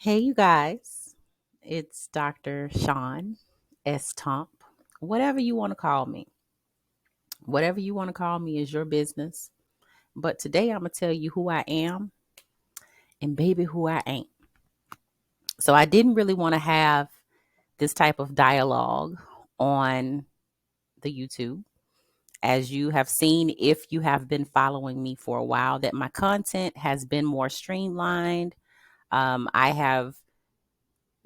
Hey, you guys. It's Dr. Sean S. Tomp. Whatever you want to call me. Whatever you want to call me is your business. But today I'm going to tell you who I am and baby who I ain't. So I didn't really want to have this type of dialogue on the YouTube. As you have seen, if you have been following me for a while, that my content has been more streamlined. I have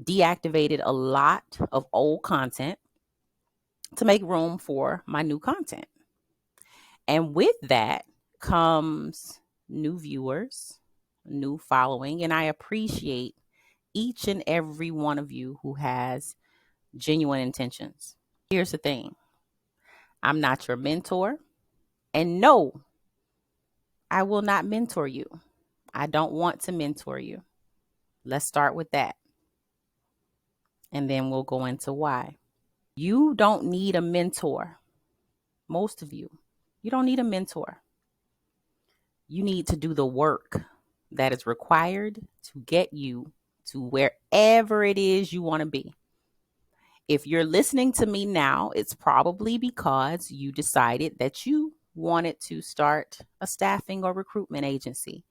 deactivated a lot of old content to make room for my new content. And with that comes new viewers, new following, and I appreciate each and every one of you who has genuine intentions. Here's the thing. I'm not your mentor, and no, I will not mentor you. I don't want to mentor you. Let's start with that. And then we'll go into why. You don't need a mentor. Most of you, you don't need a mentor. You need to do the work that is required to get you to wherever it is you want to be. If you're listening to me now, it's probably because you decided that you wanted to start a staffing or recruitment agency.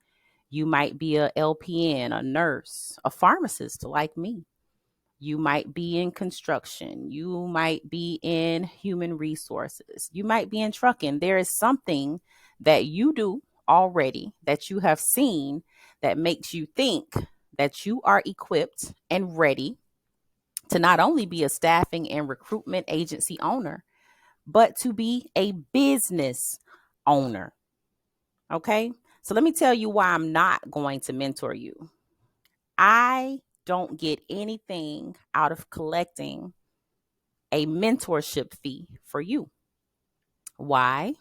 You might be a LPN, a nurse, a pharmacist like me. You might be in construction. You might be in human resources. You might be in trucking. There is something that you do already that you have seen that makes you think that you are equipped and ready to not only be a staffing and recruitment agency owner, but to be a business owner. Okay. So let me tell you why I'm not going to mentor you. I don't get anything out of collecting a mentorship fee for you. Why?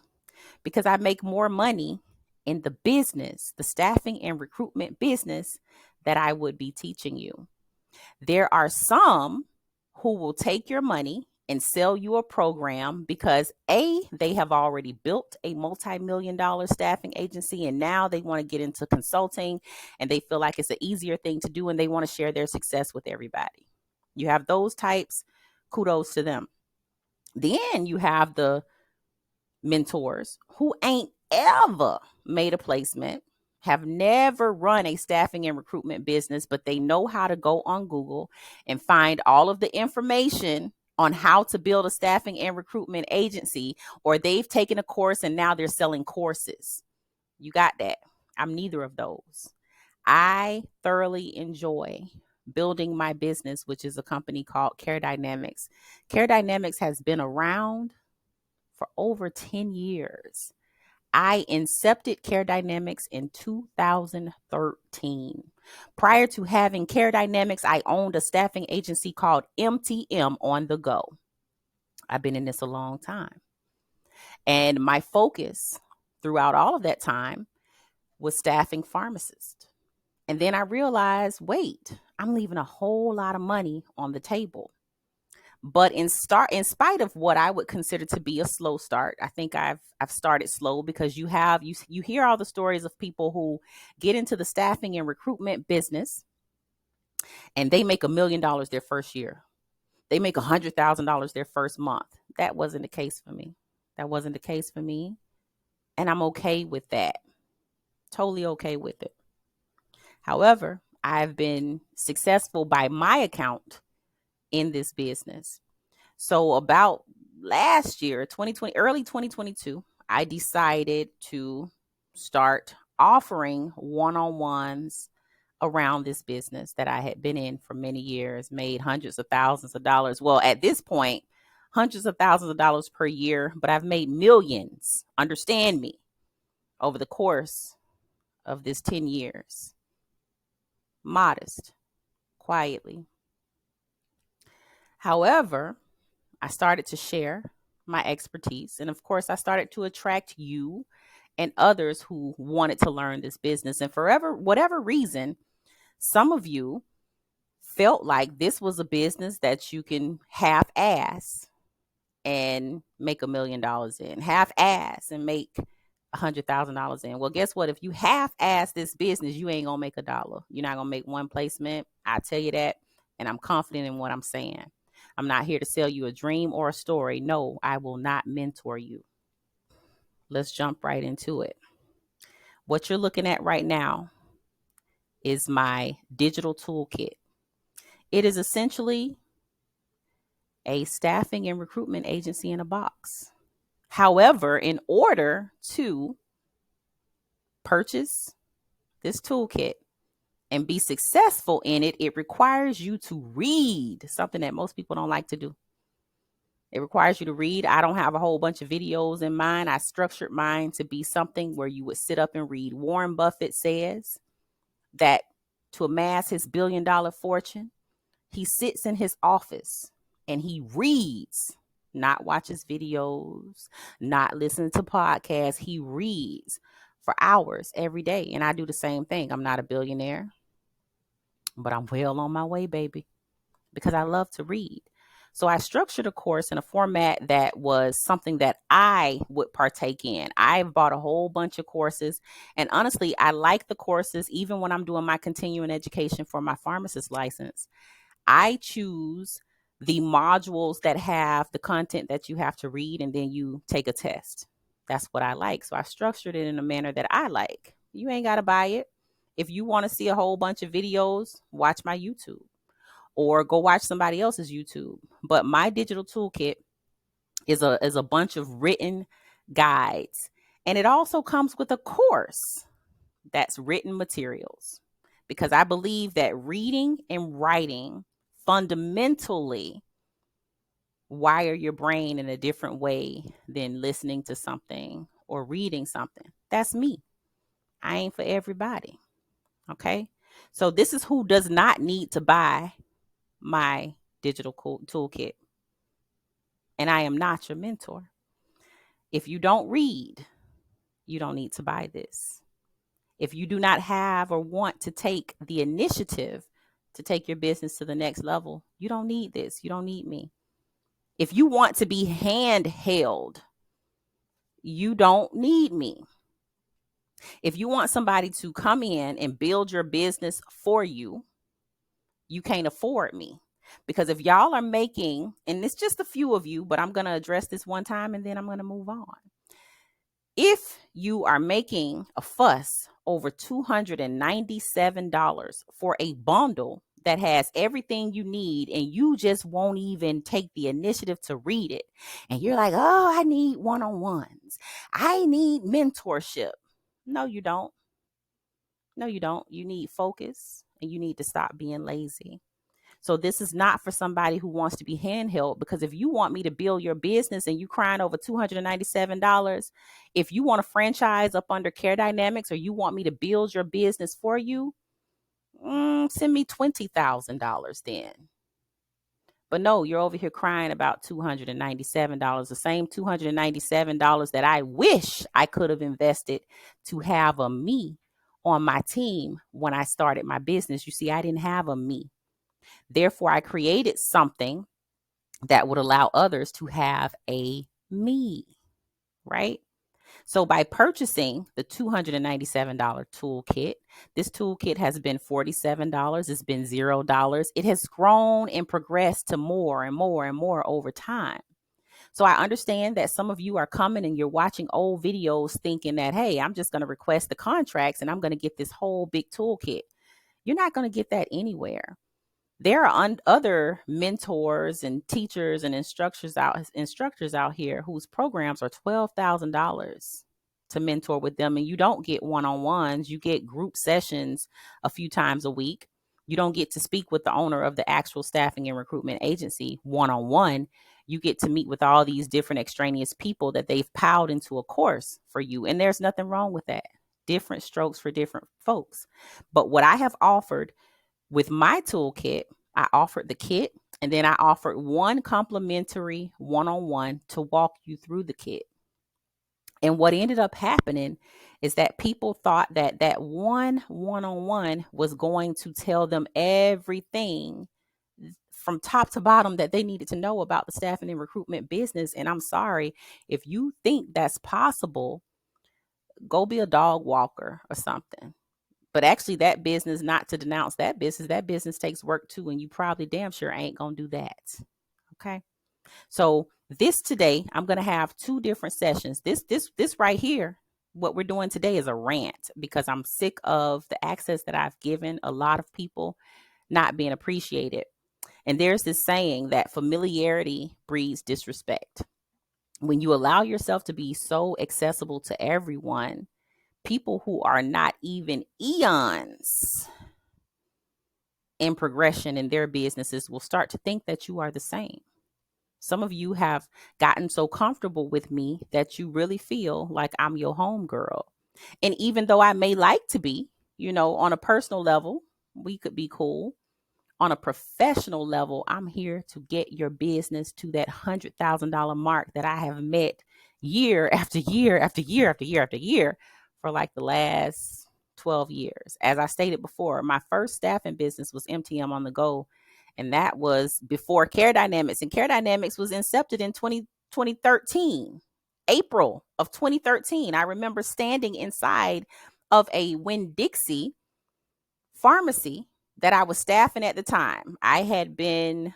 Because I make more money in the business, the staffing and recruitment business, that I would be teaching you. There are some who will take your money and sell you a program because they have already built a multi-million-dollar staffing agency and now they want to get into consulting and they feel like it's an easier thing to do and they want to share their success with everybody. You have those types, kudos to them. Then you have the mentors who ain't ever made a placement, have never run a staffing and recruitment business, but they know how to go on Google and find all of the information on how to build a staffing and recruitment agency, or they've taken a course and now they're selling courses. You got that. I'm neither of those. I thoroughly enjoy building my business, which is a company called Care Dynamics. Care Dynamics has been around for over 10 years. I incepted Care Dynamics in 2013. Prior to having Care Dynamics, I owned a staffing agency called MTM on the go. I've been in this a long time. And my focus throughout all of that time was staffing pharmacists. And then I realized, wait, I'm leaving a whole lot of money on the table. But in spite of what I would consider to be a slow start, I think I've started slow because you hear all the stories of people who get into the staffing and recruitment business and they make $1 million their first year. They make $100,000 their first month. That wasn't the case for me. That wasn't the case for me. And I'm okay with that. Totally okay with it. However, I've been successful by my account in this business. So about last year, 2020, early 2022, I decided to start offering one-on-ones around this business that I had been in for many years, made hundreds of thousands of dollars. Well, at this point, hundreds of thousands of dollars per year, but I've made millions, understand me, over the course of this 10 years. Modest, quietly. However, I started to share my expertise. And of course, I started to attract you and others who wanted to learn this business. And whatever reason, some of you felt like this was a business that you can half-ass and make $1 million in, half-ass and make $100,000 in. Well, guess what? If you half-ass this business, you ain't gonna make $1. You're not gonna make one placement. I tell you that, and I'm confident in what I'm saying. I'm not here to sell you a dream or a story. No, I will not mentor you. Let's jump right into it. What you're looking at right now is my digital toolkit. It is essentially a staffing and recruitment agency in a box. However, in order to purchase this toolkit and be successful in it, it requires you to read, something that most people don't like to do. It requires you to read. I don't have a whole bunch of videos in mine. I structured mine to be something where you would sit up and read. Warren Buffett says that to amass his billion-dollar fortune, he sits in his office and he reads, not watches videos, not listens to podcasts. He reads for hours every day. And I do the same thing. I'm not a billionaire, but I'm well on my way, baby, because I love to read. So I structured a course in a format that was something that I would partake in. I've bought a whole bunch of courses, and honestly, I like the courses. Even when I'm doing my continuing education for my pharmacist license, I choose the modules that have the content that you have to read, and then you take a test. That's what I like. So I structured it in a manner that I like. You ain't got to buy it. If you want to see a whole bunch of videos, watch my YouTube or go watch somebody else's YouTube. But my digital toolkit is a bunch of written guides. And it also comes with a course that's written materials, because I believe that reading and writing fundamentally wire your brain in a different way than listening to something or reading something. That's me. I ain't for everybody. Okay. So this is who does not need to buy my digital toolkit. And I am not your mentor. If you don't read, you don't need to buy this. If you do not have or want to take the initiative to take your business to the next level, you don't need this. You don't need me. If you want to be handheld, you don't need me. If you want somebody to come in and build your business for you, you can't afford me. Because if y'all are making, and it's just a few of you, but I'm going to address this one time and then I'm going to move on. If you are making a fuss over $297 for a bundle that has everything you need, and you just won't even take the initiative to read it, and you're like, oh, I need one-on-ones, I need mentorship. No, you don't. No, you don't. You need focus, and you need to stop being lazy. So this is not for somebody who wants to be handheld, because if you want me to build your business and you crying over $297, if you want a franchise up under Care Dynamics, or you want me to build your business for you, send me $20,000 then. But no, you're over here crying about $297, the same $297 that I wish I could have invested to have a me on my team when I started my business. You see, I didn't have a me. Therefore, I created something that would allow others to have a me, right? So by purchasing the $297 toolkit, this toolkit has been $47. It's been $0. It has grown and progressed to more and more and more over time. So I understand that some of you are coming and you're watching old videos thinking that, hey, I'm just going to request the contracts and I'm going to get this whole big toolkit. You're not going to get that anywhere. There are other mentors and teachers and instructors out here whose programs are $12,000 to mentor with them. And you don't get one-on-ones. You get group sessions a few times a week. You don't get to speak with the owner of the actual staffing and recruitment agency one-on-one. You get to meet with all these different extraneous people that they've piled into a course for you. And there's nothing wrong with that. Different strokes for different folks. But what I have offered with my toolkit, I offered the kit, and then I offered one complimentary one-on-one to walk you through the kit. And what ended up happening is that people thought that that one-on-one was going to tell them everything from top to bottom that they needed to know about the staffing and recruitment business. And I'm sorry, if you think that's possible, go be a dog walker or something. But actually, that business, not to denounce that business takes work too. And you probably damn sure ain't going to do that. Okay. So today, I'm going to have two different sessions. This right here, what we're doing today is a rant because I'm sick of the access that I've given a lot of people not being appreciated. And there's this saying that familiarity breeds disrespect. When you allow yourself to be so accessible to everyone, people who are not even eons in progression in their businesses will start to think that you are the same. Some of you have gotten so comfortable with me that you really feel like I'm your homegirl. And even though I may like to be, on a personal level, we could be cool. On a professional level, I'm here to get your business to that $100,000 mark that I have met year after year after year after year after year for like the last 12 years. As I stated before, my first staffing business was MTM on the Go. And that was before Care Dynamics. And Care Dynamics was incepted in 2013, April of 2013. I remember standing inside of a Winn-Dixie pharmacy that I was staffing at the time. I had been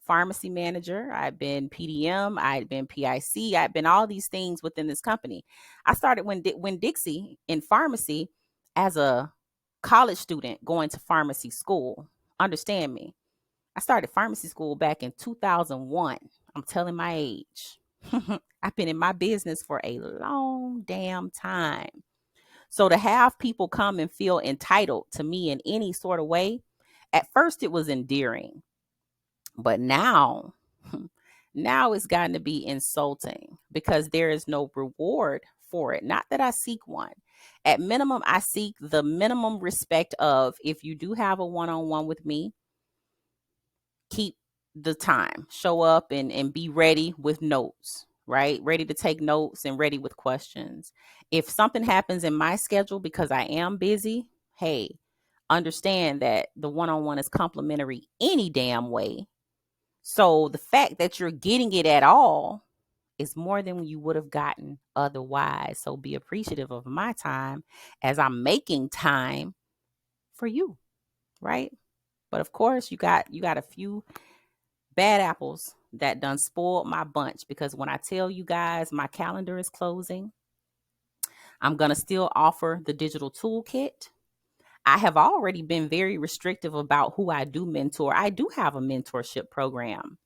pharmacy manager. I'd been PDM. I'd been PIC. I'd been all these things within this company. I started Winn-Dixie in pharmacy as a college student going to pharmacy school. Understand me. I started pharmacy school back in 2001. I'm telling my age. I've been in my business for a long damn time. So to have people come and feel entitled to me in any sort of way, at first it was endearing. But now it's gotten to be insulting because there is no reward for it. Not that I seek one. At minimum, I seek the minimum respect of, if you do have a one-on-one with me, keep the time, show up and be ready with notes, right? Ready to take notes and ready with questions. If something happens in my schedule because I am busy, hey, understand that the one-on-one is complimentary any damn way. So the fact that you're getting it at all is more than you would have gotten otherwise. So be appreciative of my time as I'm making time for you, right? But of course, you got a few bad apples that done spoiled my bunch, because when I tell you guys my calendar is closing, I'm going to still offer the digital toolkit. I have already been very restrictive about who I do mentor. I do have a mentorship program.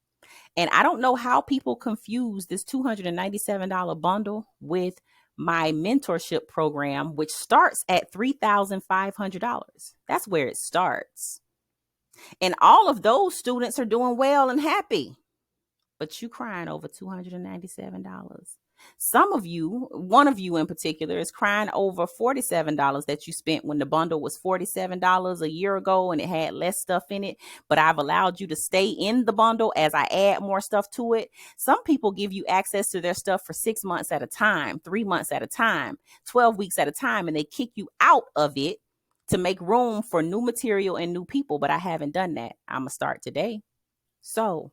And I don't know how people confuse this $297 bundle with my mentorship program, which starts at $3,500. That's where it starts. And all of those students are doing well and happy. But you crying over $297. Some of you, one of you in particular, is crying over $47 that you spent when the bundle was $47 a year ago and it had less stuff in it. But I've allowed you to stay in the bundle as I add more stuff to it. Some people give you access to their stuff for 6 months at a time, 3 months at a time, 12 weeks at a time, and they kick you out of it to make room for new material and new people. But I haven't done that. I'm going to start today. So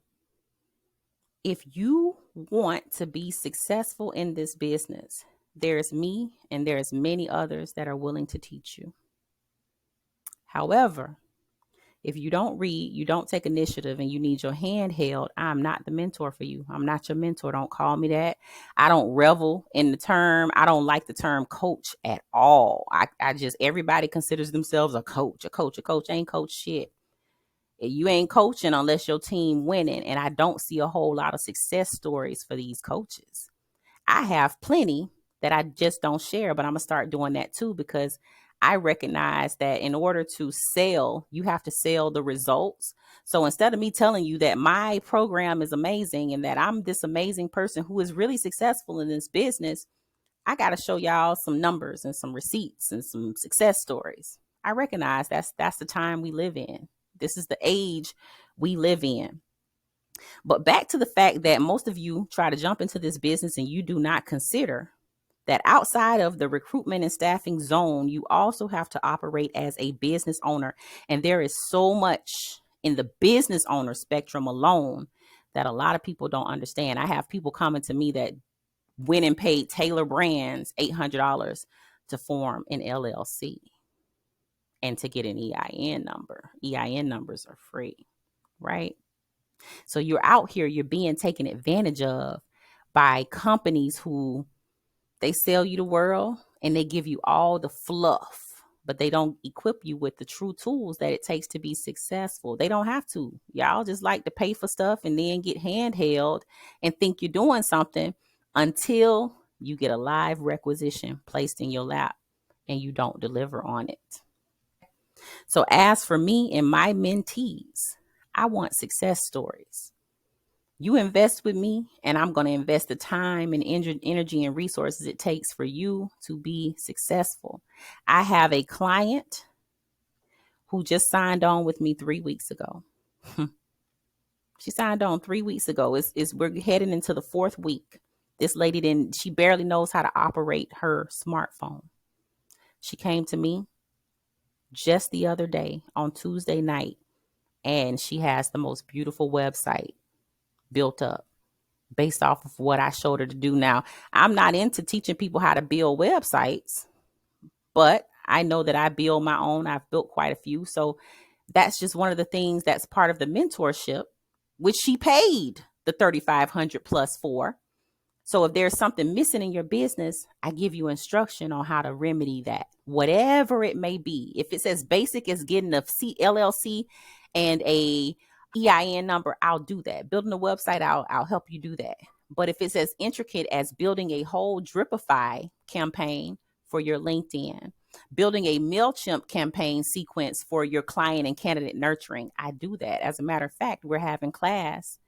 if you want to be successful in this business, there's me and there's many others that are willing to teach you. However, if you don't read, you don't take initiative, and you need your hand held, I'm not the mentor for you. I'm not your mentor. Don't call me that. I don't revel in the term. I don't like the term coach at all. I just, everybody considers themselves a coach. A coach ain't coach shit. You ain't coaching unless your team winning. And I don't see a whole lot of success stories for these coaches. I have plenty that I just don't share, but I'm going to start doing that too, because I recognize that in order to sell, you have to sell the results. So instead of me telling you that my program is amazing and that I'm this amazing person who is really successful in this business, I got to show y'all some numbers and some receipts and some success stories. I recognize that's the time we live in. This is the age we live in. But back to the fact that most of you try to jump into this business and you do not consider that outside of the recruitment and staffing zone, you also have to operate as a business owner. And there is so much in the business owner spectrum alone that a lot of people don't understand. I have people coming to me that went and paid Taylor Brands $800 to form an LLC and to get an EIN number. EIN numbers are free, right? So you're out here, you're being taken advantage of by companies who they sell you the world and they give you all the fluff, but they don't equip you with the true tools that it takes to be successful. They don't have to. Y'all just like to pay for stuff and then get handheld and think you're doing something until you get a live requisition placed in your lap and you don't deliver on it. So as for me and my mentees, I want success stories. You invest with me, and I'm going to invest the time and energy and resources it takes for you to be successful. I have a client who just signed on with me 3 weeks ago. She signed on 3 weeks ago. We're heading into the 4th week. This lady she barely knows how to operate her smartphone. She came to me just the other day on Tuesday night, and she has the most beautiful website built up based off of what I showed her to do. Now, I'm not into teaching people how to build websites, but I know that I build my own. I've built quite a few. So that's just one of the things that's part of the mentorship, which she paid the $3,500 plus for. So if there's something missing in your business, I give you instruction on how to remedy that, whatever it may be. If it's as basic as getting a LLC and a EIN number, I'll do that. Building a website, I'll help you do that. But if it's as intricate as building a whole Dripify campaign for your LinkedIn, building a MailChimp campaign sequence for your client and candidate nurturing, I do that. As a matter of fact, we're having class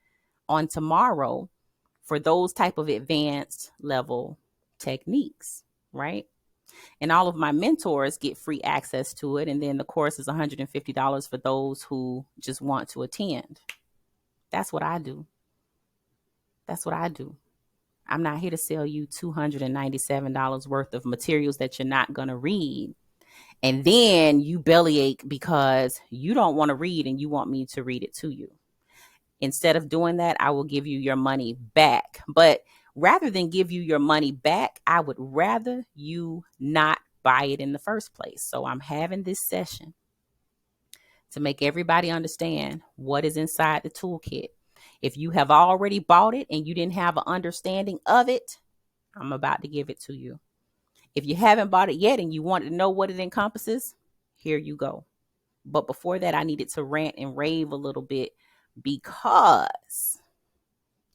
on tomorrow for those type of advanced level techniques, right? And all of my mentors get free access to it. And then the course is $150 for those who just want to attend. That's what I do. That's what I do. I'm not here to sell you $297 worth of materials that you're not going to read. And then you bellyache because you don't want to read and you want me to read it to you. Instead of doing that, I will give you your money back. But rather than give you your money back, I would rather you not buy it in the first place. So I'm having this session to make everybody understand what is inside the toolkit. If you have already bought it and you didn't have an understanding of it, I'm about to give it to you. If you haven't bought it yet and you want to know what it encompasses, here you go. But before that, I needed to rant and rave a little bit because,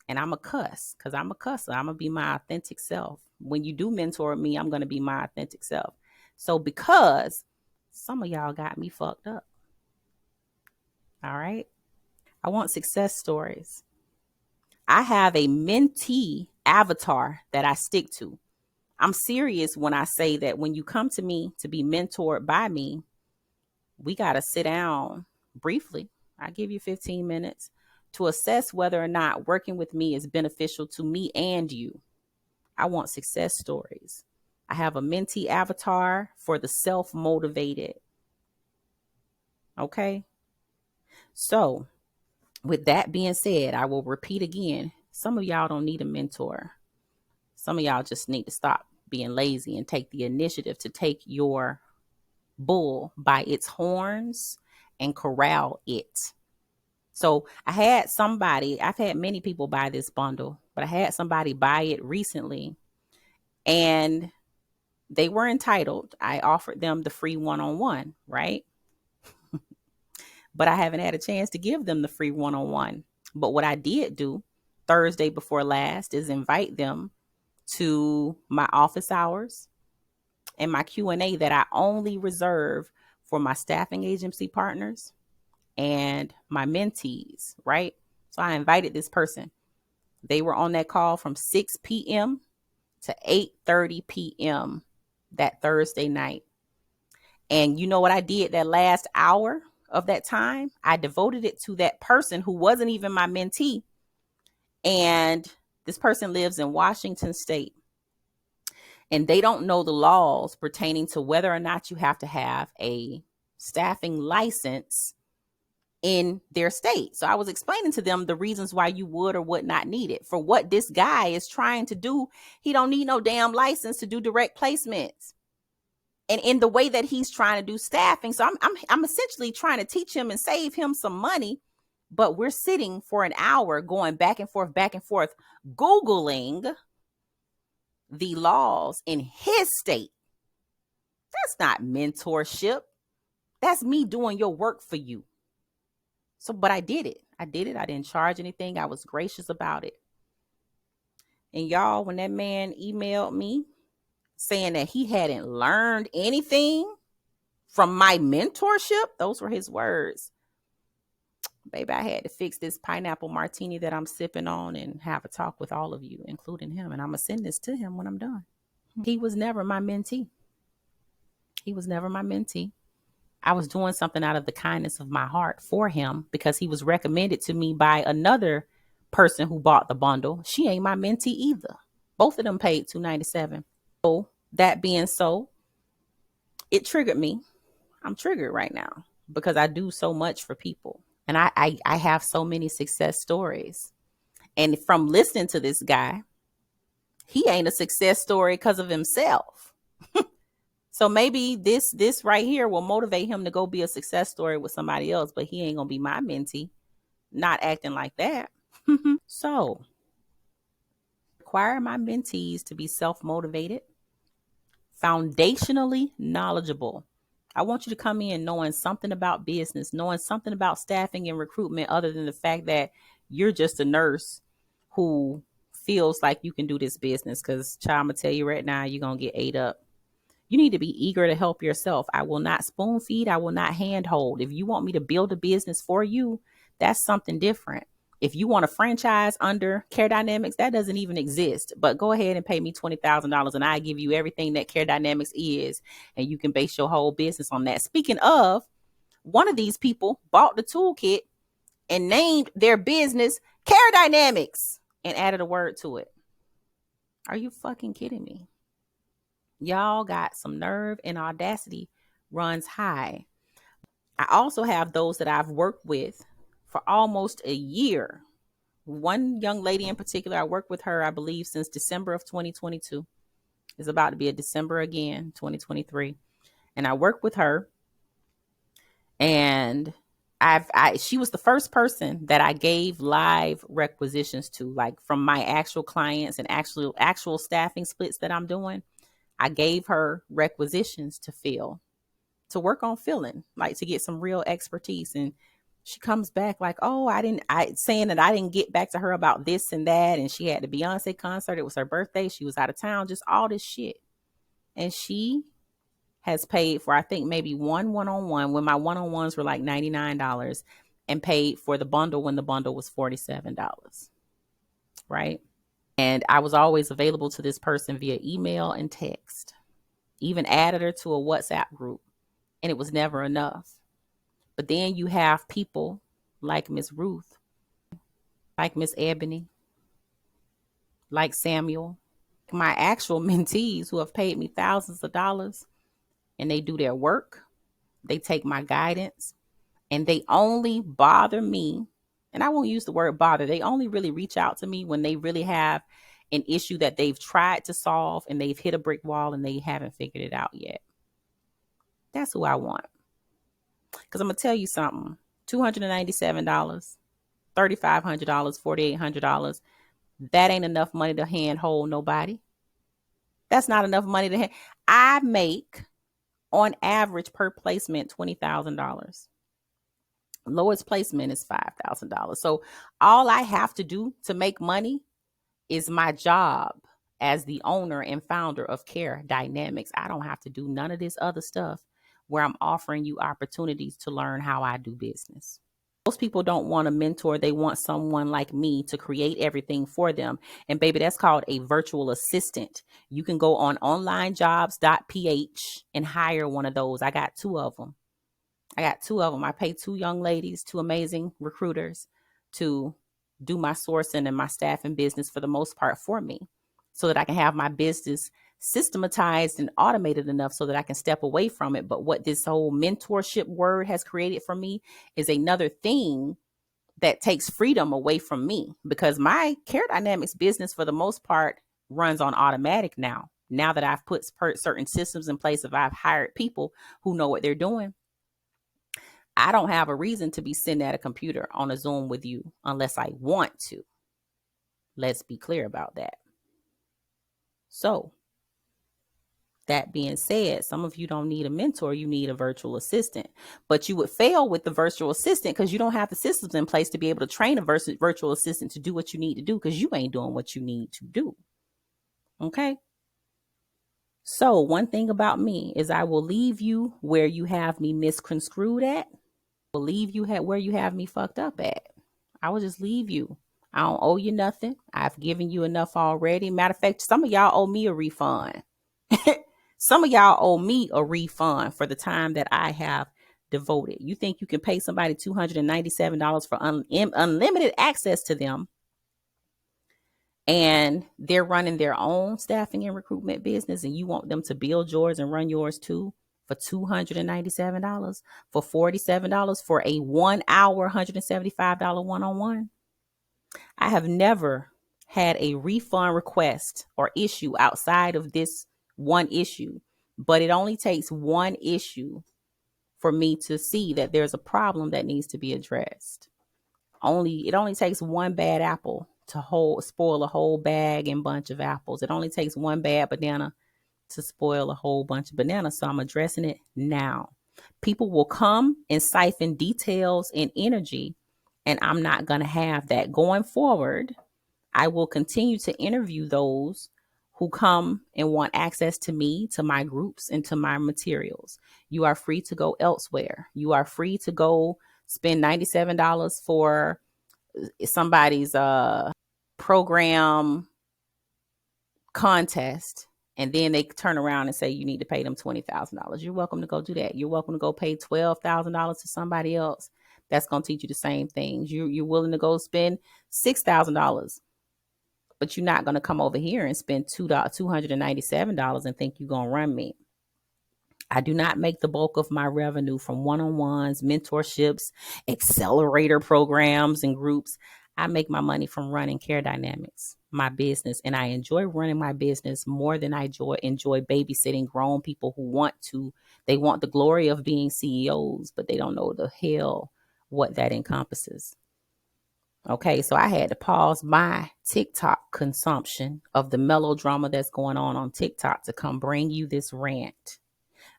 and I'm a cuss, because I'm a cusser. I'm going to be my authentic self. When you do mentor me, I'm going to be my authentic self. So because some of y'all got me fucked up. All right. I want success stories. I have a mentee avatar that I stick to. I'm serious when I say that when you come to me to be mentored by me, we got to sit down briefly. I give you 15 minutes to assess whether or not working with me is beneficial to me and you. I want success stories. I have a mentee avatar for the self-motivated. Okay. So with that being said, I will repeat again. Some of y'all don't need a mentor. Some of y'all just need to stop being lazy and take the initiative to take your bull by its horns and corral it. So I've had many people buy this bundle, but I had somebody buy it recently and they were entitled. I offered them the free one-on-one, right? But I haven't had a chance to give them the free one-on-one. But what I did do Thursday before last is invite them to my office hours and my Q&A that I only reserve for my staffing agency partners and my mentees, right? So I invited this person. They were on that call from 6 p.m. to 8:30 p.m. that Thursday night. And you know what I did that last hour of that time? I devoted it to that person who wasn't even my mentee. And this person lives in Washington State. And they don't know the laws pertaining to whether or not you have to have a staffing license in their state. So I was explaining to them the reasons why you would or would not need it. For what this guy is trying to do, he don't need no damn license to do direct placements. And in the way that he's trying to do staffing, so I'm essentially trying to teach him and save him some money. But we're sitting for an hour going back and forth, Googling the laws in his state. That's not mentorship. That's me doing your work for you. So, but I did it. I didn't charge anything. I was gracious about it. And y'all, when that man emailed me saying that he hadn't learned anything from my mentorship, those were his words. Baby, I had to fix this pineapple martini that I'm sipping on and have a talk with all of you, including him. And I'm going to send this to him when I'm done. He was never my mentee. I was doing something out of the kindness of my heart for him because he was recommended to me by another person who bought the bundle. She ain't my mentee either. Both of them paid $297. So that being so, it triggered me. I'm triggered right now because I do so much for people. And I have so many success stories. And from listening to this guy, he ain't a success story because of himself. So maybe this right here will motivate him to go be a success story with somebody else, but he ain't going to be my mentee. Not acting like that. So, require my mentees to be self-motivated, foundationally knowledgeable. I want you to come in knowing something about business, knowing something about staffing and recruitment other than the fact that you're just a nurse who feels like you can do this business. Because, child, I'm going to tell you right now, you're going to get ate up. You need to be eager to help yourself. I will not spoon feed. I will not handhold. If you want me to build a business for you, that's something different. If you want a franchise under Care Dynamics, that doesn't even exist. But go ahead and pay me $20,000 and I give you everything that Care Dynamics is. And you can base your whole business on that. Speaking of, one of these people bought the toolkit and named their business Care Dynamics and added a word to it. Are you fucking kidding me? Y'all got some nerve, and audacity runs high. I also have those that I've worked with for almost a year. One young lady in particular, I worked with her, I believe, since December of 2022. It's about to be a December again, 2023. And I worked with her, and she was the first person that I gave live requisitions to, like from my actual clients and actual staffing splits that I'm doing. I gave her requisitions to fill, to work on filling, like to get some real expertise. And she comes back like, oh, saying that I didn't get back to her about this and that. And she had the Beyonce concert. It was her birthday. She was out of town, just all this shit. And she has paid for, I think, maybe one-on-one when my one-on-ones were like $99 and paid for the bundle when the bundle was $47. Right. And I was always available to this person via email and text, even added her to a WhatsApp group. And it was never enough. But then you have people like Miss Ruth, like Miss Ebony, like Samuel, my actual mentees who have paid me thousands of dollars, and they do their work. They take my guidance, and they only bother me. And I won't use the word bother. They only really reach out to me when they really have an issue that they've tried to solve and they've hit a brick wall and they haven't figured it out yet. That's who I want. Because I'm going to tell you something. $297, $3,500, $4,800. That ain't enough money to handhold nobody. That's not enough money to hand. I make, on average, per placement, $20,000. Lowest placement is $5,000. So all I have to do to make money is my job as the owner and founder of Care Dynamics. I don't have to do none of this other stuff where I'm offering you opportunities to learn how I do business. Most people don't want a mentor. They want someone like me to create everything for them. And baby, that's called a virtual assistant. You can go on onlinejobs.ph and hire one of those. I got two of them. I pay two young ladies, two amazing recruiters, to do my sourcing and my staffing business for the most part for me, so that I can have my business systematized and automated enough so that I can step away from it. But what this whole mentorship word has created for me is another thing that takes freedom away from me, because my Care Dynamics business, for the most part, runs on automatic now. Now that I've put certain systems in place, if I've hired people who know what they're doing, I don't have a reason to be sitting at a computer on a Zoom with you unless I want to. Let's be clear about that. So, that being said, some of you don't need a mentor, you need a virtual assistant. But you would fail with the virtual assistant because you don't have the systems in place to be able to train a virtual assistant to do what you need to do, because you ain't doing what you need to do. Okay? So one thing about me is I will leave you where you have me misconstrued at. Will leave you where you have me fucked up at. I will just leave you. I don't owe you nothing. I've given you enough already. Matter of fact, some of y'all owe me a refund. Some of y'all owe me a refund for the time that I have devoted. You think you can pay somebody $297 for unlimited access to them, and they're running their own staffing and recruitment business, and you want them to build yours and run yours too for $297, for $47 for a 1 hour, $175 one-on-one? I have never had a refund request or issue outside of this one issue, but it only takes one issue for me to see that there's a problem that needs to be addressed. It only takes one bad apple to spoil a whole bag and bunch of apples. It only takes one bad banana to spoil a whole bunch of bananas. So I'm addressing it now. People will come and siphon details and energy, and I'm not going to have that. Going forward, I will continue to interview those who come and want access to me, to my groups, and to my materials. You are free to go elsewhere. You are free to go spend $97 for somebody's program contest, and then they turn around and say you need to pay them $20,000. You're welcome to go do that. You're welcome to go pay $12,000 to somebody else that's going to teach you the same things. You're willing to go spend $6,000, but you're not going to come over here and spend $297 and think you're going to run me. I do not make the bulk of my revenue from one-on-ones, mentorships, accelerator programs, and groups. I make my money from running Care Dynamics, my business, and I enjoy running my business more than I enjoy babysitting grown people who want the glory of being CEOs, but they don't know the hell what that encompasses. Okay, so I had to pause my TikTok consumption of the melodrama that's going on TikTok to come bring you this rant.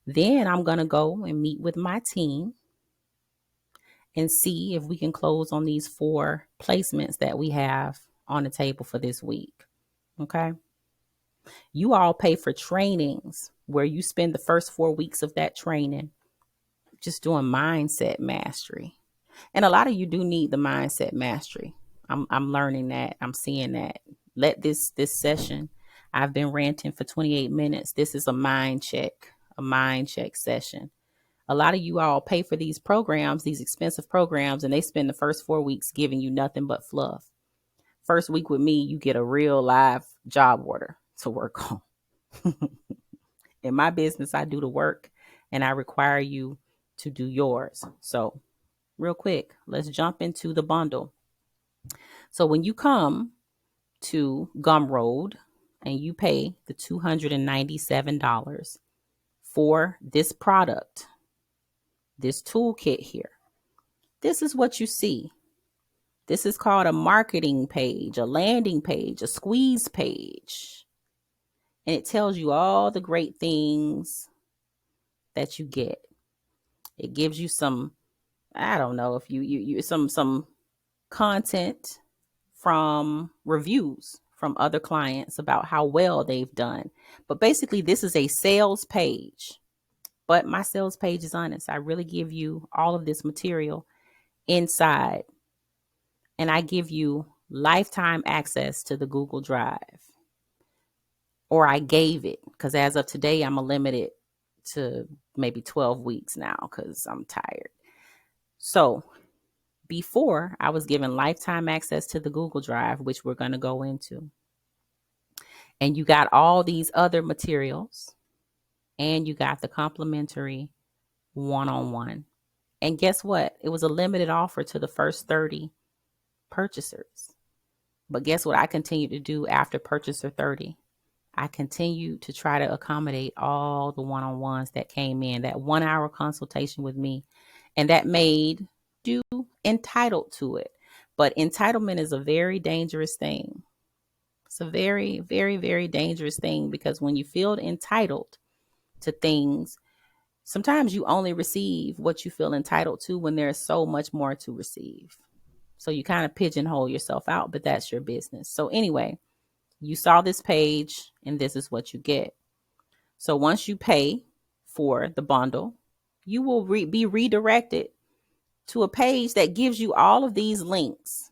Then I'm going to go and meet with my team and see if we can close on these 4 placements that we have on the table for this week. Okay. You all pay for trainings where you spend the first 4 weeks of that training just doing mindset mastery. And a lot of you do need the mindset mastery. I'm learning that. I'm seeing that. Let this session, I've been ranting for 28 minutes. This is a mind check session. A lot of you all pay for these programs, these expensive programs, and they spend the first 4 weeks giving you nothing but fluff. First week with me, you get a real live job order to work on. In my business, I do the work and I require you to do yours. So real quick, let's jump into the bundle. So when you come to Gumroad and you pay the $297 for this product, this toolkit here, this is what you see. This is called a marketing page, a landing page, a squeeze page. And it tells you all the great things that you get. It gives you some, I don't know, if you some content from reviews from other clients about how well they've done. But basically, this is a sales page. But my sales page is honest. I really give you all of this material inside. And I give you lifetime access to the Google Drive. Or I gave it, because as of today, I'm limited to maybe 12 weeks now because I'm tired. So before, I was given lifetime access to the Google Drive, which we're going to go into. And you got all these other materials, and you got the complimentary one-on-one. And guess what? It was a limited offer to the first 30 purchasers. But guess what I continue to do after purchaser 30? I continue to try to accommodate all the one-on-ones that came in, that 1 hour consultation with me. And that made you entitled to it. But entitlement is a very dangerous thing. It's a very, very, very dangerous thing, because when you feel entitled to things, sometimes you only receive what you feel entitled to when there's so much more to receive. So you kind of pigeonhole yourself out, but that's your business. So anyway, you saw this page and this is what you get. So once you pay for the bundle, you will be redirected to a page that gives you all of these links.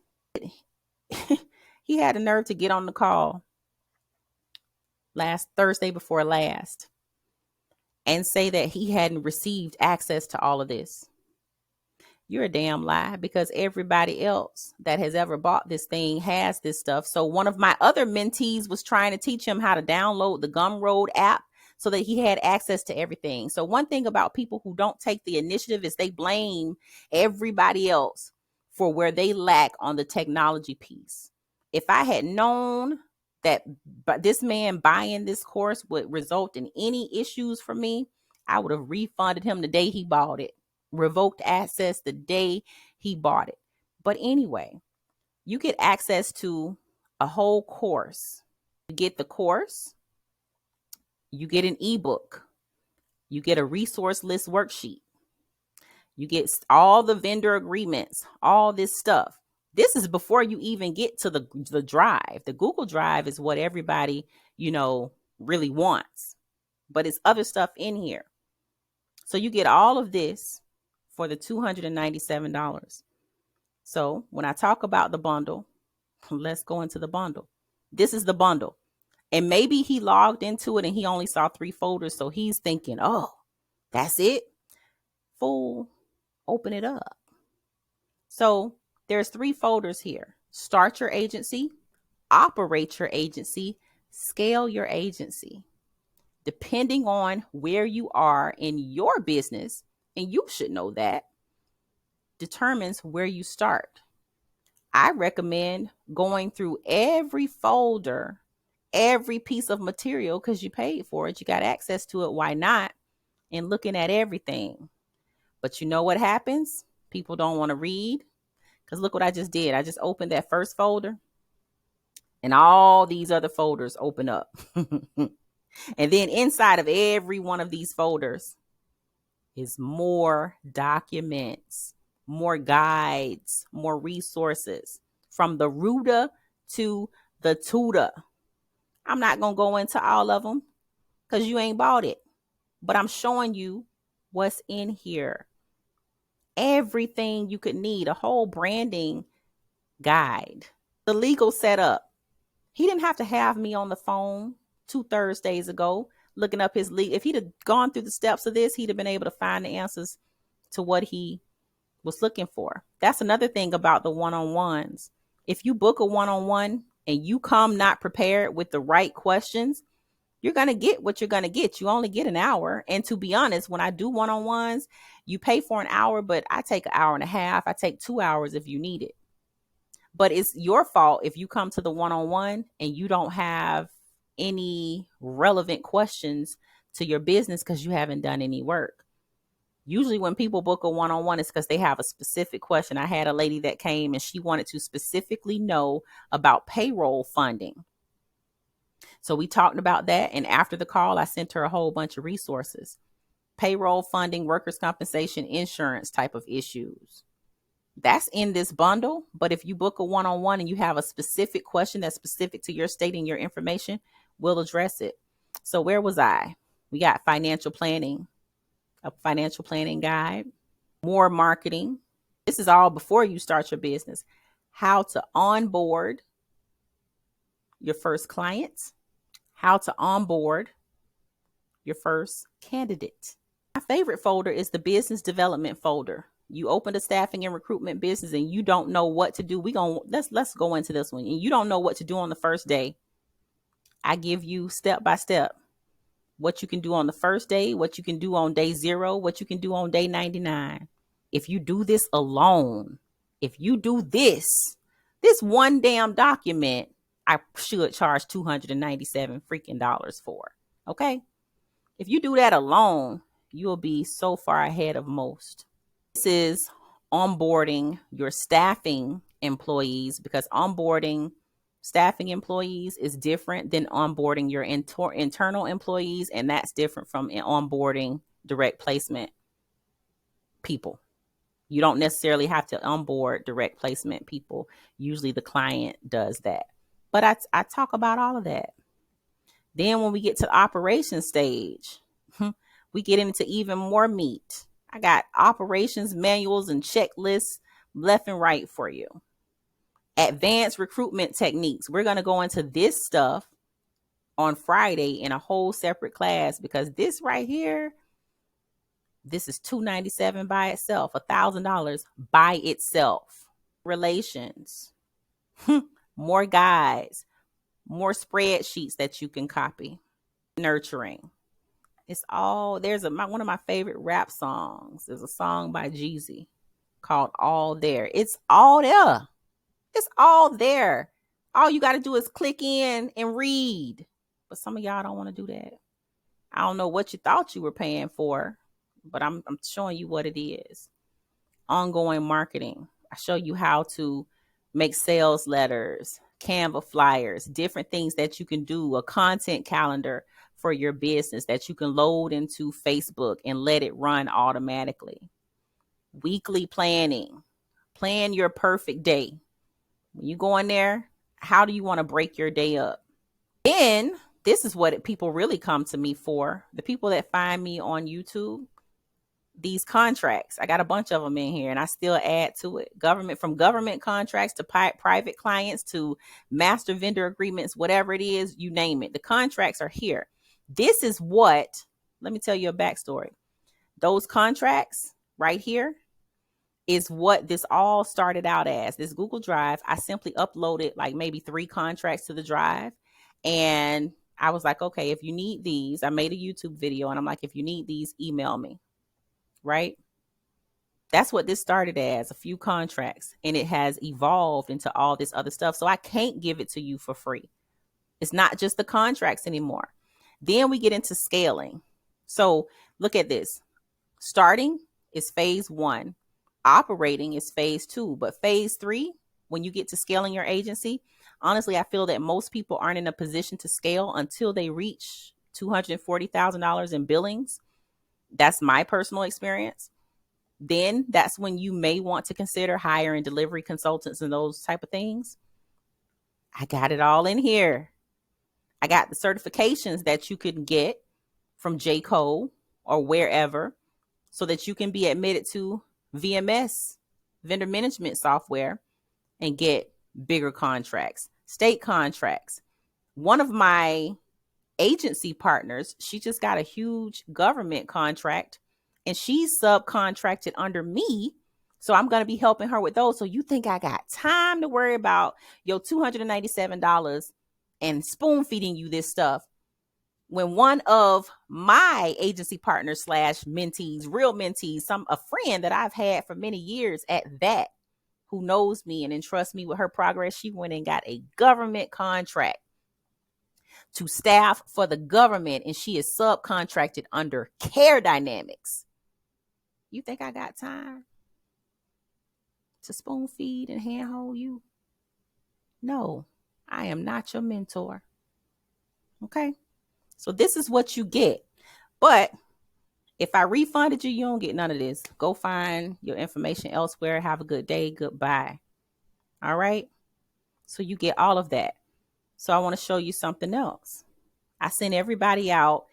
He had the nerve to get on the call last Thursday before last and say that he hadn't received access to all of this. You're a damn lie, because everybody else that has ever bought this thing has this stuff. So one of my other mentees was trying to teach him how to download the Gumroad app so that he had access to everything. So one thing about people who don't take the initiative is they blame everybody else for where they lack on the technology piece. If I had known that this man buying this course would result in any issues for me, I would have refunded him the day he bought it. Revoked access the day he bought it. But anyway, you get access to a whole course. You get the course, you get an ebook, you get a resource list worksheet, you get all the vendor agreements, all this stuff. This is before you even get to the drive. The Google Drive is what everybody, really wants, but it's other stuff in here. So you get all of this for the $297. So when I talk about the bundle, let's go into the bundle. This is the bundle. And maybe he logged into it and he only saw 3 folders. So he's thinking, oh, that's it? Fool, open it up. So there's 3 folders here. Start your agency, operate your agency, scale your agency. Depending on where you are in your business, and you should know that, determines where you start. I recommend going through every folder, every piece of material, because you paid for it. You got access to it. Why not? And looking at everything. But you know what happens? People don't want to read. Because look what I just did. I just opened that first folder and all these other folders open up. And then inside of every one of these folders is more documents, more guides, more resources, from the rooter to the tutor. I'm not going to go into all of them because you ain't bought it, but I'm showing you what's in here. Everything you could need, a whole branding guide, the legal setup. He didn't have to have me on the phone 2 Thursdays ago looking up his legal. If he'd have gone through the steps of this, he'd have been able to find the answers to what he was looking for. That's another thing about the one-on-ones. If you book a one-on-one and you come not prepared with the right questions, you're going to get what you're going to get. You only get an hour. And to be honest, when I do one-on-ones, you pay for an hour, but I take an hour and a half. I take 2 hours if you need it. But it's your fault if you come to the one-on-one and you don't have any relevant questions to your business because you haven't done any work. Usually when people book a one-on-one, it's because they have a specific question. I had a lady that came and she wanted to specifically know about payroll funding. So we talked about that. And after the call, I sent her a whole bunch of resources. Payroll funding, workers' compensation, insurance type of issues. That's in this bundle. But if you book a one-on-one and you have a specific question that's specific to your state and your information, we'll address it. So where was I? We got financial planning, a financial planning guide, more marketing. This is all before you start your business. How to onboard your first clients, how to onboard your first candidate. My favorite folder is the business development folder. You open a staffing and recruitment business and you don't know what to do. Let's go into this one. And you don't know what to do on the first day. I give you step by step what you can do on the first day, what you can do on day 0, what you can do on day 99. If you do this alone, if you do this one damn document, I should charge 297 freaking dollars for. Okay? If you do that alone, you'll be so far ahead of most. This is onboarding your staffing employees, because onboarding staffing employees is different than onboarding your internal employees, and that's different from onboarding direct placement people. You don't necessarily have to onboard direct placement people. Usually the client does that. But I talk about all of that. Then when we get to the operation stage, we get into even more meat. I got operations manuals and checklists left and right for you. Advanced recruitment techniques. We're going to go into this stuff on Friday in a whole separate class, because this right here, this is $297 by itself, $1,000 by itself. Relations, more guides, more spreadsheets that you can copy. Nurturing. It's all, there's one of my favorite rap songs. There's a song by Jeezy called All There. It's all there. It's all there. All you got to do is click in and read. But some of y'all don't want to do that. I don't know what you thought you were paying for, but I'm showing you what it is. Ongoing marketing. I show you how to make sales letters, Canva flyers, different things that you can do, a content calendar for your business that you can load into Facebook and let it run automatically. Weekly planning. Plan your perfect day. When you go in there, how do you want to break your day up? Then this is what people really come to me for. The people that find me on YouTube, these contracts. I got a bunch of them in here, and I still add to it. From government contracts to private clients to master vendor agreements, whatever it is, you name it. The contracts are here. This is what, let me tell you a backstory. Those contracts right here is what this all started out as. This Google Drive, I simply uploaded like maybe 3 contracts to the drive. And I was like, okay, if you need these, I made a YouTube video and I'm like, if you need these, email me. Right? That's what this started as, a few contracts, and it has evolved into all this other stuff. So I can't give it to you for free. It's not just the contracts anymore. Then we get into scaling. So look at this. Starting is phase 1. Operating is phase 2. But phase 3, when you get to scaling your agency, honestly, I feel that most people aren't in a position to scale until they reach $240,000 in billings. That's my personal experience. Then that's when you may want to consider hiring delivery consultants and those type of things. I got it all in here. I got the certifications that you can get from JCO or wherever so that you can be admitted to VMS, vendor management software, and get bigger contracts, state contracts. One of my agency partners, she just got a huge government contract and she's subcontracted under me. So I'm going to be helping her with those. So you think I got time to worry about your $297 and spoon feeding you this stuff when one of my agency partners / mentees, real mentees, a friend that I've had for many years at that, who knows me and entrusts me with her progress, she went and got a government contract to staff for the government, and she is subcontracted under Care Dynamics. You think I got time to spoon feed and handhold you? No, I am not your mentor. Okay? So this is what you get. But if I refunded you, you don't get none of this. Go find your information elsewhere. Have a good day. Goodbye. All right? So you get all of that. So I want to show you something else. I send everybody out.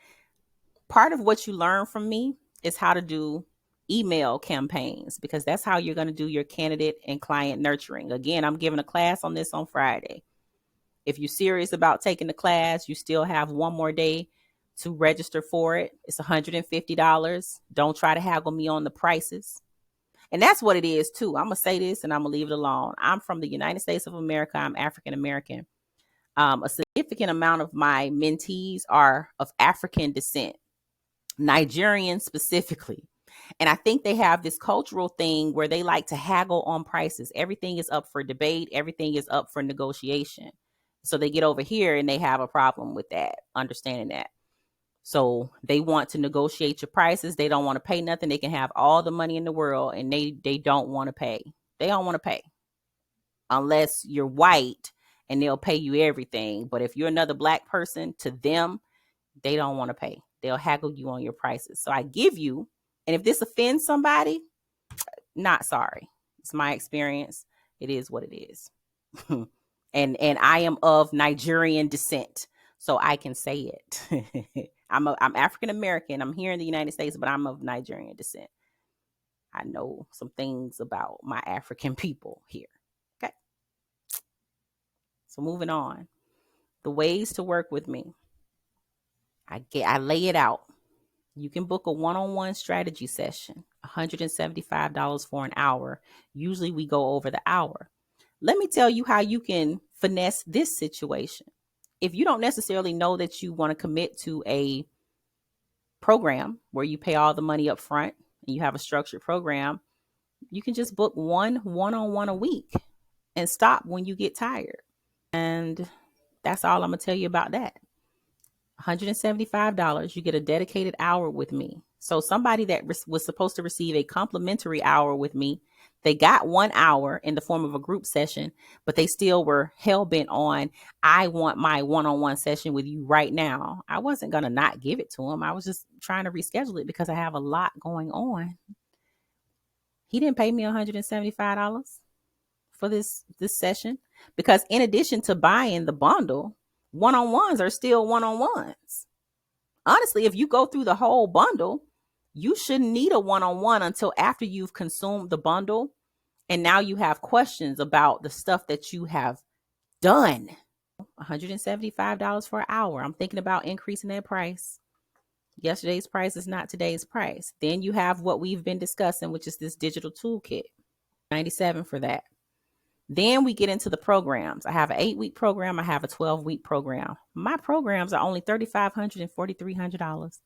Part of what you learn from me is how to do email campaigns, because that's how you're going to do your candidate and client nurturing. Again, I'm giving a class on this on Friday. If you're serious about taking the class, you still have one more day to register for it. It's $150. Don't try to haggle me on the prices. And that's what it is too. I'm going to say this and I'm going to leave it alone. I'm from the United States of America. I'm African American. A significant amount of my mentees are of African descent, Nigerian specifically. And I think they have this cultural thing where they like to haggle on prices. Everything is up for debate. Everything is up for negotiation. So they get over here and they have a problem with that, understanding that. So they want to negotiate your prices. They don't want to pay nothing. They can have all the money in the world and they don't want to pay. They don't want to pay unless you're white and they'll pay you everything. But if you're another black person, to them, they don't want to pay. They'll haggle you on your prices. So I give you, and if this offends somebody, not sorry. It's my experience. It is what it is. and I am of Nigerian descent, so I can say it. I'm African American. I'm here in the United States, but I'm of Nigerian descent. I know some things about my African people here. Okay. So moving on. The ways to work with me. I lay it out. You can book a one-on-one strategy session, $175 for an hour. Usually we go over the hour. Let me tell you how you can finesse this situation. If you don't necessarily know that you want to commit to a program where you pay all the money up front and you have a structured program, you can just book one-on-one a week and stop when you get tired. And that's all I'm going to tell you about that. $175, you get a dedicated hour with me. So somebody that was supposed to receive a complimentary hour with me, they got 1 hour in the form of a group session, but they still were hell-bent on, I want my one-on-one session with you right now. I wasn't going to not give it to him. I was just trying to reschedule it because I have a lot going on. He didn't pay me $175 for this session because in addition to buying the bundle, one-on-ones are still one-on-ones. Honestly, if you go through the whole bundle, you shouldn't need a one-on-one until after you've consumed the bundle. And now you have questions about the stuff that you have done. $175 for an hour. I'm thinking about increasing that price. Yesterday's price is not today's price. Then you have what we've been discussing, which is this digital toolkit. $97 for that. Then we get into the programs. I have an 8-week program. I have a 12-week program. My programs are only $3,500 and $4,300.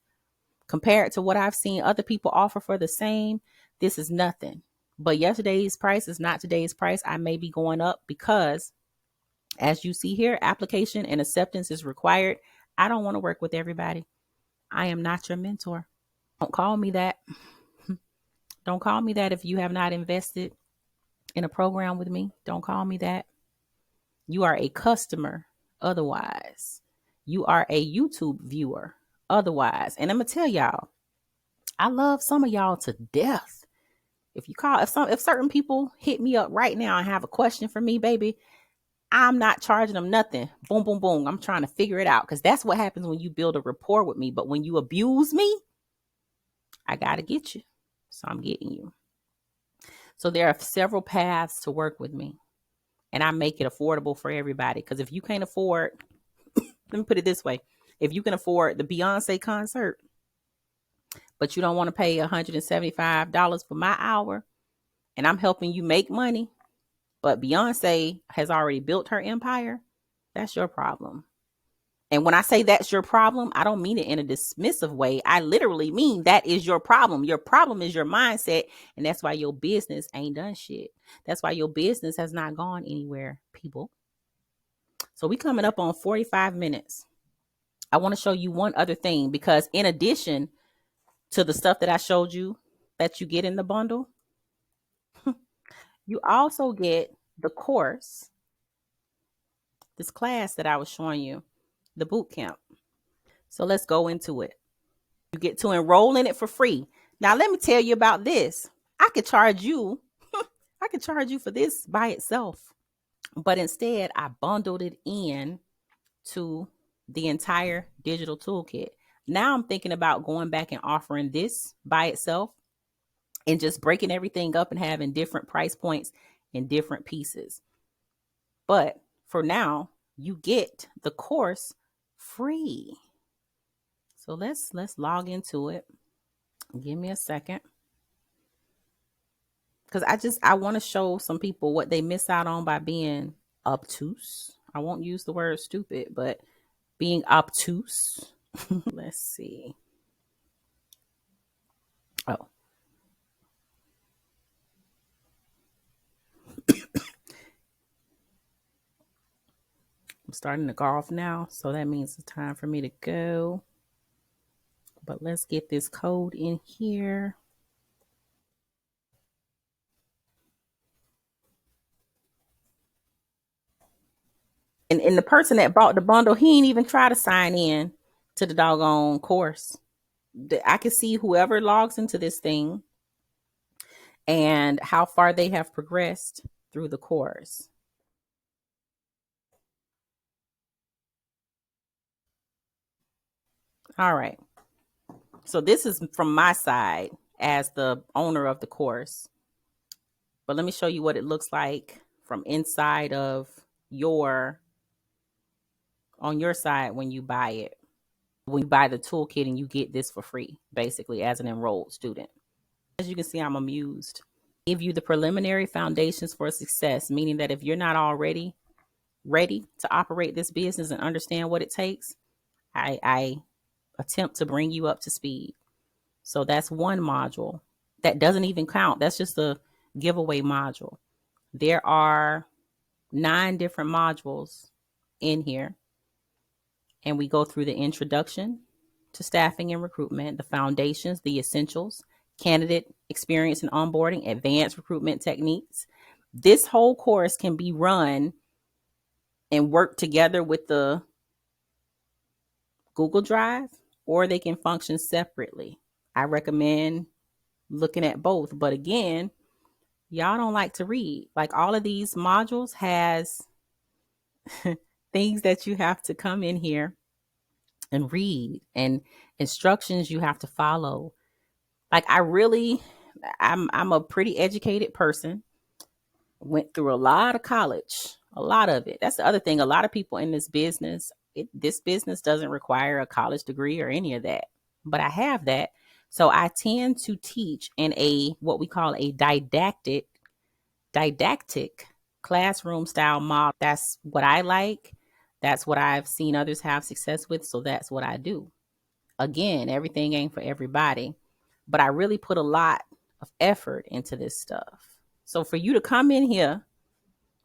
Compared to what I've seen other people offer for the same, this is nothing. But yesterday's price is not today's price. I may be going up because, as you see here, application and acceptance is required. I don't want to work with everybody. I am not your mentor. Don't call me that. Don't call me that if you have not invested in a program with me. Don't call me that. You are a customer otherwise. You are a YouTube viewer otherwise. And I'm going to tell y'all, I love some of y'all to death. If certain people hit me up right now and have a question for me, baby, I'm not charging them nothing. Boom, boom, boom. I'm trying to figure it out because that's what happens when you build a rapport with me. But when you abuse me, I got to get you. So I'm getting you. So there are several paths to work with me, and I make it affordable for everybody. Because if you can't afford, let me put it this way. If you can afford the Beyonce concert, but you don't want to pay $175 for my hour, and I'm helping you make money, but Beyonce has already built her empire, that's your problem. And when I say that's your problem, I don't mean it in a dismissive way. I literally mean that is your problem. Your problem is your mindset. And that's why your business ain't done shit. That's why your business has not gone anywhere, people. So we coming up on 45 minutes. I want to show you one other thing, because in addition to the stuff that I showed you that you get in the bundle, you also get the course, this class that I was showing you, the boot camp. So let's go into it. You get to enroll in it for free. Now, let me tell you about this. I could charge you for this by itself. But instead, I bundled it in to the entire digital toolkit. Now I'm thinking about going back and offering this by itself and just breaking everything up and having different price points and different pieces. But for now, you get the course free. So let's log into it. Give me a second. Because I want to show some people what they miss out on by being obtuse. I won't use the word stupid, but being obtuse. Let's see. Oh, I'm starting to golf now, so that means it's time for me to go. But let's get this code in here. And the person that bought the bundle, he ain't even try to sign in to the doggone course. I can see whoever logs into this thing and how far they have progressed through the course. All right. So this is from my side as the owner of the course. But let me show you what it looks like from inside of on your side when you buy it. When you buy the toolkit and you get this for free, basically, as an enrolled student. As you can see, I'm amused. Give you the preliminary foundations for success, meaning that if you're not already ready to operate this business and understand what it takes, I attempt to bring you up to speed. So that's one module that doesn't even count. That's just a giveaway module. There are 9 different modules in here, and we go through the introduction to staffing and recruitment, the foundations, the essentials, candidate experience and onboarding, advanced recruitment techniques. This whole course can be run and work together with the Google Drive, or they can function separately. I recommend looking at both. But again, y'all don't like to read. Like, all of these modules has things that you have to come in here and read, and instructions you have to follow. Like, I'm a pretty educated person. Went through a lot of college, a lot of it. That's the other thing. A lot of people in this business, this business doesn't require a college degree or any of that. But I have that. So I tend to teach in what we call a didactic classroom style model. That's what I like. That's what I've seen others have success with. So that's what I do. Again, everything ain't for everybody, but I really put a lot of effort into this stuff. So for you to come in here,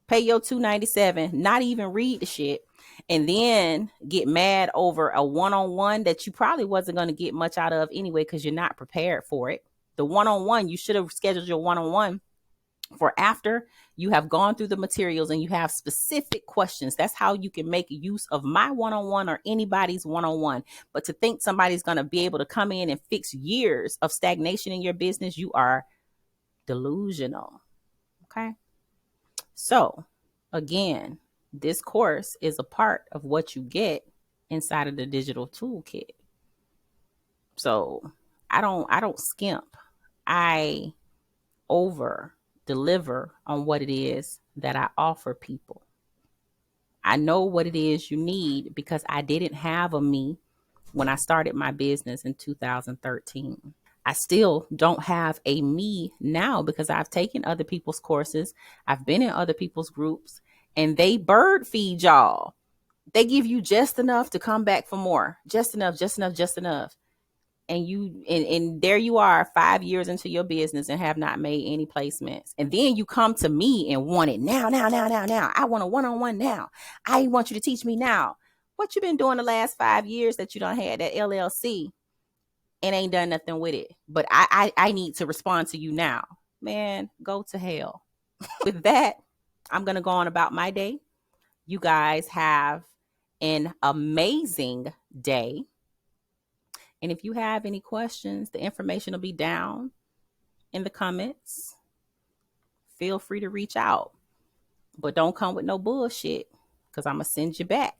pay your $297, not even read the shit, and then get mad over a one-on-one that you probably wasn't going to get much out of anyway because you're not prepared for it. The one-on-one, you should have scheduled your one-on-one for after you have gone through the materials and you have specific questions. That's how you can make use of my one-on-one or anybody's one-on-one. But to think somebody's going to be able to come in and fix years of stagnation in your business, you are delusional. Okay. So again, this course is a part of what you get inside of the digital toolkit. So I don't skimp. I over deliver on what it is that I offer people. I know what it is you need because I didn't have a me when I started my business in 2013. I still don't have a me now because I've taken other people's courses. I've been in other people's groups, and they bird feed y'all. They give you just enough to come back for more. Just enough, just enough, just enough. And there you are 5 years into your business and have not made any placements. And then you come to me and want it now. I want a one-on-one now. I want you to teach me now. What you been doing the last 5 years that you don't had that LLC and ain't done nothing with it? But I need to respond to you now. Man, go to hell. With that, I'm going to go on about my day. You guys have an amazing day. And if you have any questions, the information will be down in the comments. Feel free to reach out. But don't come with no bullshit, because I'm going to send you back.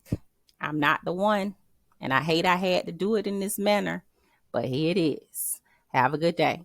I'm not the one. And I hate I had to do it in this manner. But here it is. Have a good day.